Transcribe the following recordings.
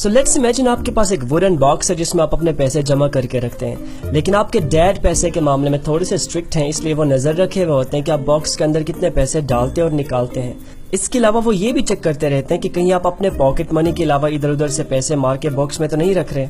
So let's imagine آپ کے پاس ایک ووڈن باکس ہے جس میں آپ اپنے پیسے جمع کر کے رکھتے ہیں، لیکن آپ کے ڈیڈ پیسے کے معاملے میں تھوڑے سے اسٹرکٹ ہیں، اس لیے وہ نظر رکھے ہوئے ہوتے ہیں کہ آپ باکس کے اندر کتنے پیسے ڈالتے اور نکالتے ہیں۔ اس کے علاوہ وہ یہ بھی چیک کرتے رہتے ہیں کہ کہیں آپ اپنے پاکٹ منی کے علاوہ ادھر ادھر سے پیسے مار کے باکس میں تو نہیں رکھ رہے۔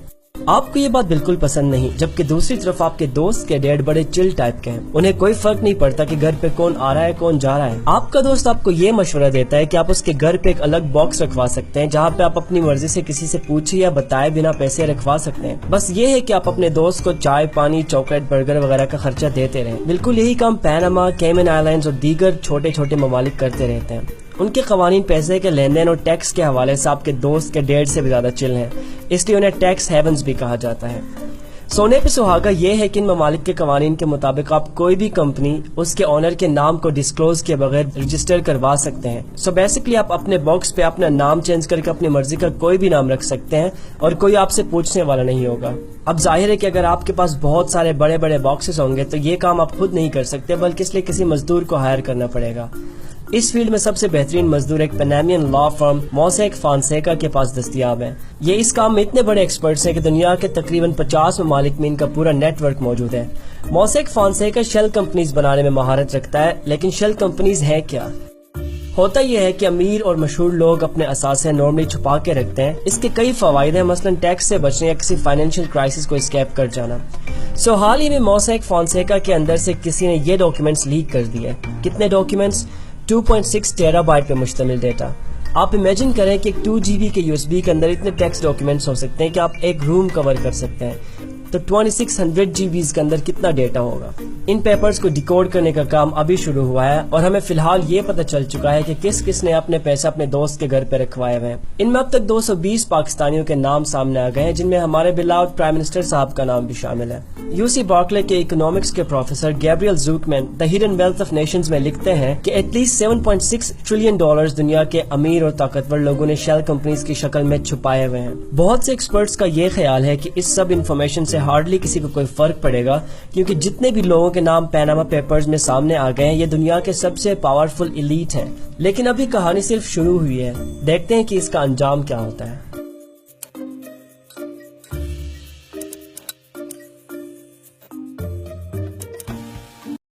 آپ کو یہ بات بالکل پسند نہیں، جبکہ دوسری طرف آپ کے دوست کے ڈیڈ بڑے چل ٹائپ کے ہیں، انہیں کوئی فرق نہیں پڑتا کہ گھر پہ کون آ رہا ہے کون جا رہا ہے۔ آپ کا دوست آپ کو یہ مشورہ دیتا ہے کہ آپ اس کے گھر پہ ایک الگ باکس رکھوا سکتے ہیں جہاں پہ آپ اپنی مرضی سے کسی سے پوچھے یا بتائے بنا پیسے رکھوا سکتے ہیں، بس یہ ہے کہ آپ اپنے دوست کو چائے پانی چاکلیٹ برگر وغیرہ کا خرچہ دیتے رہیں۔ بالکل یہی کام پیناما، کیمن آئی لینڈز اور دیگر چھوٹے چھوٹے ممالک کرتے رہتے ہیں۔ ان کے قوانین پیسے کے لین دین اور ٹیکس کے حوالے سے آپ کے دوست کے ڈیڈ سے بھی زیادہ چل ہیں، اس لیے انہیں ٹیکس ہیونز بھی کہا جاتا ہے۔ سونے پہ سہاگا یہ ہے کہ ان ممالک کے قوانین کے مطابق آپ کوئی بھی کمپنی اس کے آنر کے نام کو ڈسکلوز کیے بغیر رجسٹر کروا سکتے ہیں۔ سو بیسکلی آپ اپنے باکس پہ اپنا نام چینج کر کے اپنی مرضی کا کوئی بھی نام رکھ سکتے ہیں اور کوئی آپ سے پوچھنے والا نہیں ہوگا۔ اب ظاہر ہے کہ اگر آپ کے پاس بہت سارے بڑے بڑے باکسز ہوں گے تو یہ کام آپ خود نہیں کر سکتے، بلکہ اس لیے کسی مزدور کو ہائر کرنا پڑے گا۔ اس فیلڈ میں سب سے بہترین مزدور ایک پینامین لا فرم موسیک فانسیکا کے پاس دستیاب ہے۔ یہ اس کام میں اتنے بڑے ایکسپرٹس ہیں کہ دنیا کے تقریباً 50 ممالک میں ان کا پورا نیٹ ورک موجود ہے۔ موسیک فانسیکا شیل کمپنیز بنانے میں مہارت رکھتا ہے، لیکن شیل کمپنیز ہے کیا؟ ہوتا یہ ہے کہ امیر اور مشہور لوگ اپنے اثاثے نارملی چھپا کے رکھتے ہیں۔ اس کے کئی فوائد ہیں، مثلا ٹیکس سے بچنے یا کسی فائنینشیل کرائسس کو اسکیپ کر جانا۔ حال ہی میں موسیک فانسیکا کے اندر سے کسی نے یہ ڈاکیومنٹس لیک کر دیے۔ کتنے ڈاکیومنٹس؟ 2.6 ٹیرا بائٹ پہ مشتمل ڈیٹا۔ آپ امیجن کریں کہ ایک 2 GB کے USB کے اندر اتنے ٹیکسٹ ڈاکیومنٹس ہو سکتے ہیں کہ آپ ایک روم کور کر سکتے ہیں، تو 2600 GB کے اندر کتنا ڈیٹا ہوگا۔ ان پیپرز کو ڈیکوڈ کرنے کا کام ابھی شروع ہوا ہے اور ہمیں فی الحال یہ پتہ چل چکا ہے کہ کس کس نے اپنے پیسے اپنے دوست کے گھر پہ رکھوائے ہوئے ہیں۔ ان میں اب تک 220 پاکستانیوں کے نام سامنے آ گئے ہیں، جن میں ہمارے بلاؤڈ پرائم منسٹر صاحب کا نام بھی شامل ہے۔ UC بارکلے کے اکنامکس کے professor Gabriel Zucman the hidden wealth of nations میں لکھتے ہیں کہ ایٹ لیسٹ $7.6 ٹریلین دنیا کے امیر اور طاقتور لوگوں نے شیل کمپنیز کی شکل میں چھپائے ہوئے ہیں۔ بہت سے ایکسپرٹس کا یہ خیال ہے کہ اس سب انفارمیشن سے ہارڈلی کسی کو کوئی فرق پڑے گا، کیونکہ جتنے بھی لوگوں کے نام پیناما پیپرز میں سامنے آ گئے ہیں یہ دنیا کے سب سے پاورفل ایلیٹ ہیں۔ لیکن ابھی کہانی صرف شروع ہوئی ہے، دیکھتے ہیں کہ اس کا انجام کیا ہوتا ہے۔